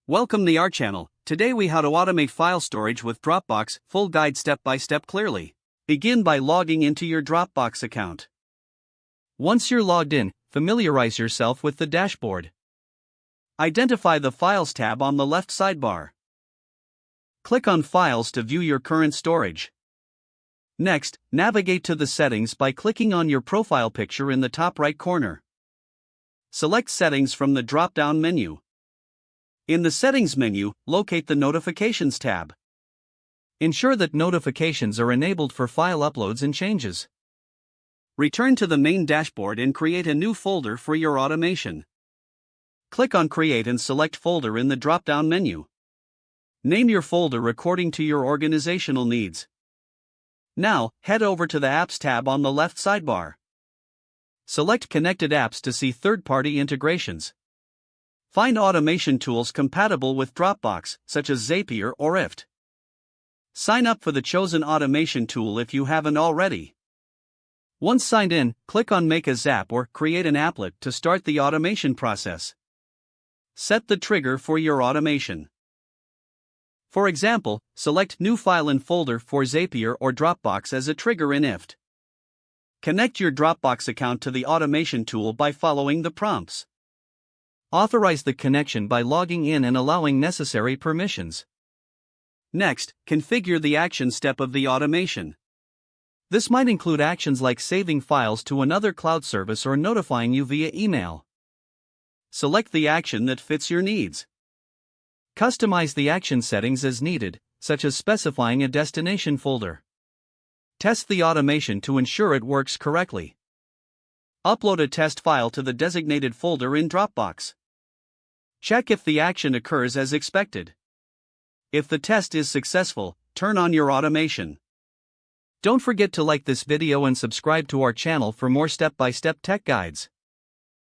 Welcome to our channel. Today we how to automate file storage with Dropbox, full guide step by step clearly. Begin by logging into your Dropbox account. Once you're logged in, familiarize yourself with the dashboard. Identify the Files tab on the left sidebar. Click on Files to view your current storage. Next, navigate to the settings by clicking on your profile picture in the top right corner. Select Settings from the drop-down menu. In the Settings menu, locate the Notifications tab. Ensure that notifications are enabled for file uploads and changes. Return to the main dashboard and create a new folder for your automation. Click on Create and select Folder in the drop-down menu. Name your folder according to your organizational needs. Now, head over to the Apps tab on the left sidebar. Select Connected Apps to see third-party integrations. Find automation tools compatible with Dropbox, such as Zapier or IFT. Sign up for the chosen automation tool if you haven't already. Once signed in, click on Make a Zap or Create an Applet to start the automation process. Set the trigger for your automation. For example, select New File and Folder for Zapier or Dropbox as a trigger in IFT. Connect your Dropbox account to the automation tool by following the prompts. Authorize the connection by logging in and allowing necessary permissions. Next, configure the action step of the automation. This might include actions like saving files to another cloud service or notifying you via email. Select the action that fits your needs. Customize the action settings as needed, such as specifying a destination folder. Test the automation to ensure it works correctly. Upload a test file to the designated folder in Dropbox. Check if the action occurs as expected. If the test is successful, turn on your automation. Don't forget to like this video and subscribe to our channel for more step-by-step tech guides.